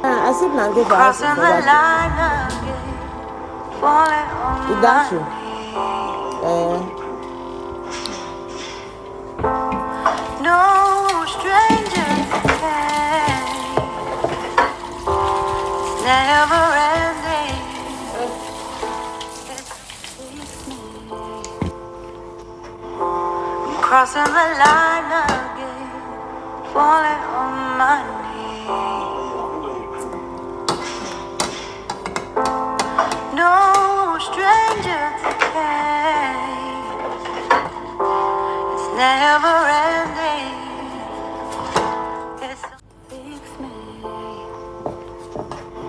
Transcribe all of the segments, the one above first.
I said now give us for that. It dash you. No stranger came. It's never ending. I'm crossing the line again, falling on my knees. No stranger came. It's never ending. It's fix me.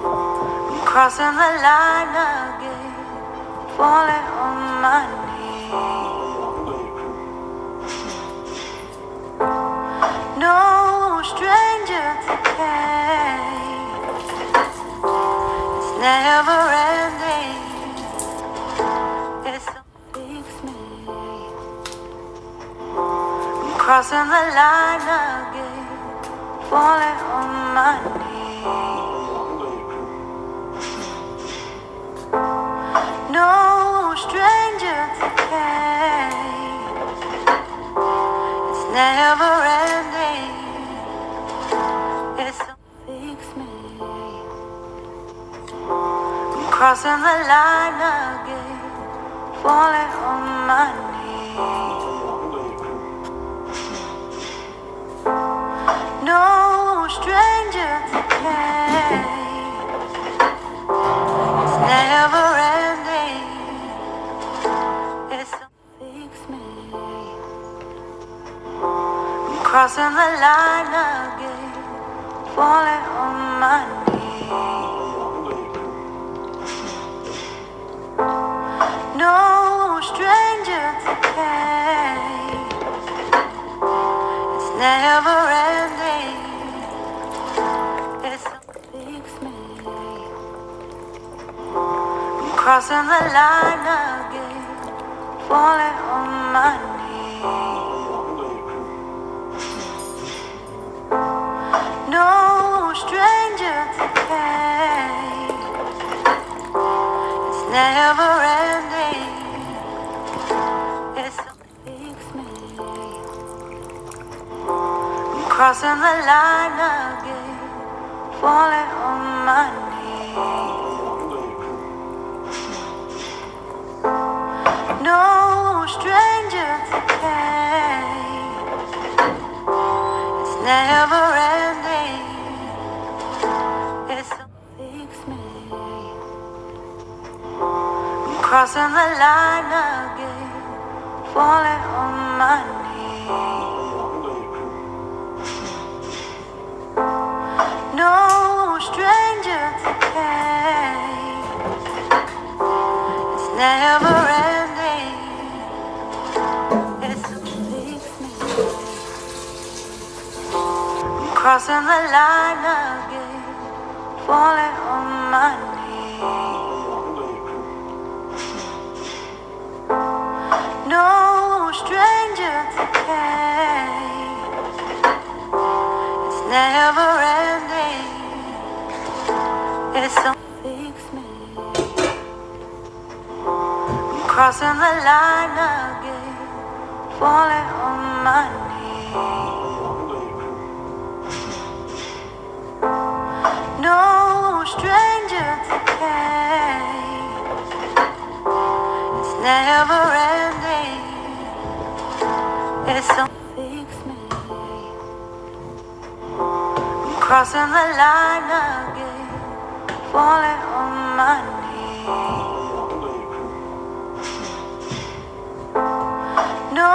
I'm crossing the line again, falling on my knees. No stranger came. It's never ending. It's fix me. I'm crossing the line again, falling on my knees. No stranger came. It's never ending. It's fix me. I'm crossing the line again, falling on my knees. No stranger came. It's never ending. It's fix me. I'm crossing the line again, falling on my knees. No stranger came. It's never ending. It's fix me. I'm crossing the line again, falling on my knees. No stranger came. It's never ending. It's fix me. I'm crossing the line again, falling on my knees. No stranger came. It's never ending. It's fix me. I'm crossing the line again, falling on my knees. No stranger came. It's never ending. It's fix me. I'm crossing the line again, falling on my knees. No stranger came. It's never ending. It's fix me. I'm crossing the line again, falling on my knees. No stranger came. It's never ending. It's fix me. I'm crossing the line again, falling on my knees. No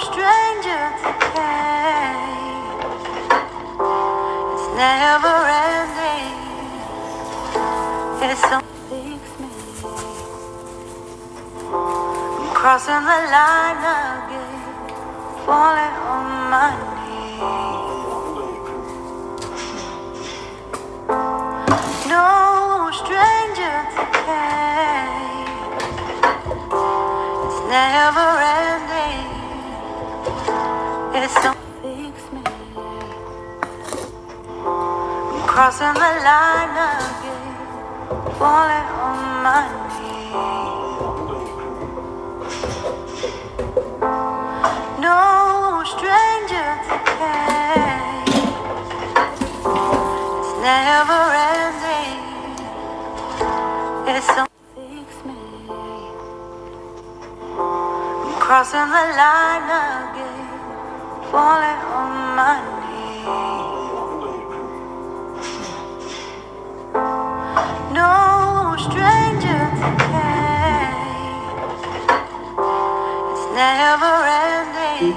stranger came. It's never ending. It's fix me. I'm crossing the line again, falling on my knees. No stranger came. It's never ending. It's fix me. crossing the line again, falling on my knees. No stranger to pain, it's never ending. It's something fix me. I'm crossing the line again, falling on my knees. No stranger to pain, it's never ending.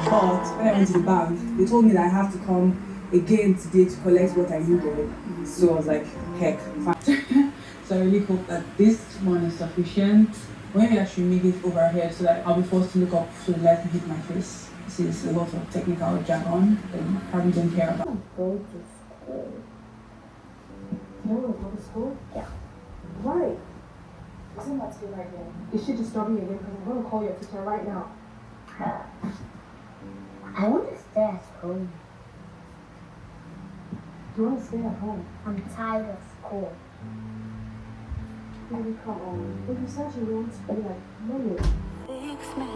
But when I went to the bank, they told me that I have to come again today to collect what I needed. So I was like, heck, fine. So I really hope that this one is sufficient. Maybe I should make it overhead so that I'll be forced to look up so the light can hit my face. This is a lot of technical jargon that you probably don't care about. Go to school. You want to go to school? Yeah. Why? Isn't that school right now? Is she disturbing you again? Because I'm going to call your teacher right now. I want to stay at home. You want to stay at home? I'm tired of school. Baby, come on. If you said you want to be like mommy. Fix me.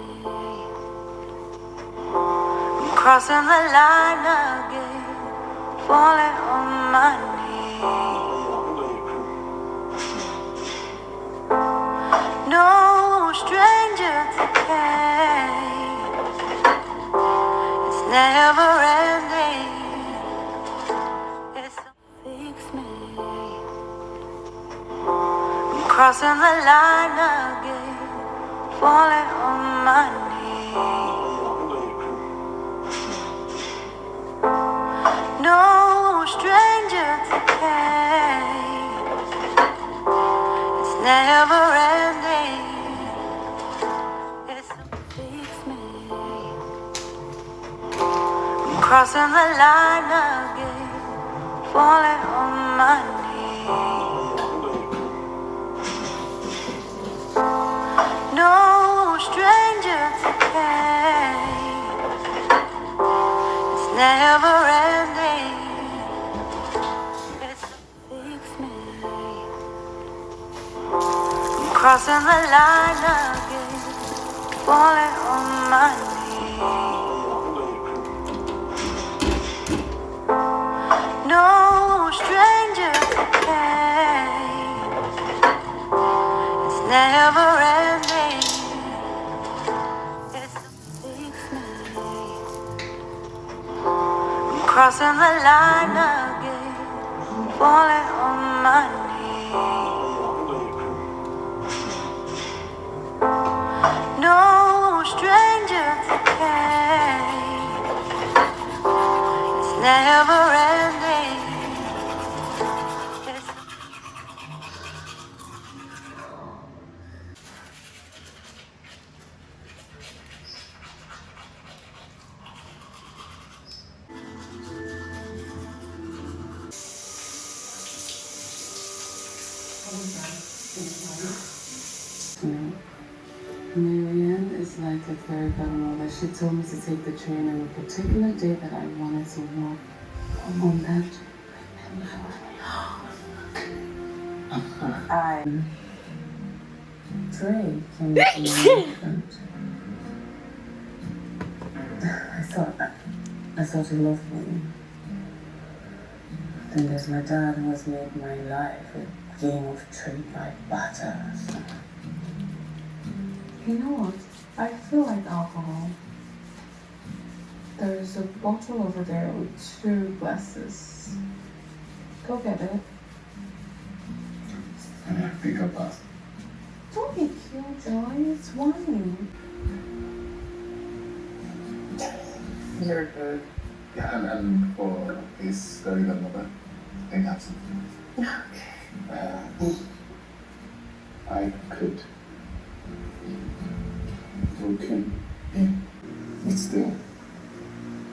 I'm crossing the line again, falling on my knees. No stranger to pain, it's never ending. It's fix me. I'm crossing the line again, falling on my knees. No stranger to pain, it's never ending. It's fix me. I'm crossing the line again, falling on my knees. No stranger to pain, it's never ending. It's fix me. I'm crossing the line again, falling on my knees. No stranger to pain, it's never ending. It's fix me. I'm crossing the line again, falling on my knees. No stranger to pain, it's never ending. It's Nigerian is like a fairy godmother. She told me to take the train on a particular day that I wanted to walk on that. I Drake came to me. I thought he loved me. Then there's my dad who has made my life a game of trade by barter. You know what? I feel like alcohol. There's a bottle over there with 2 glasses. Go get it. Pick up us. Don't be cute, Joy. It's wine. Very good. Yeah, and for his very godmother, they have something. I could. Broken. But still,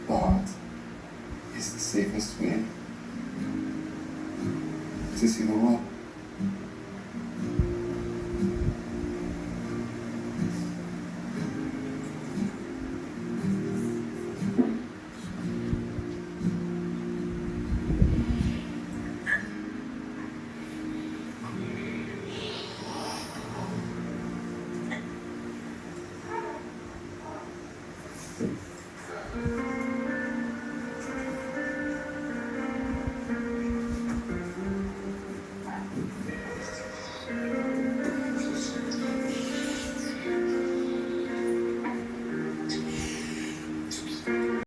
the heart is the safest way to see the world.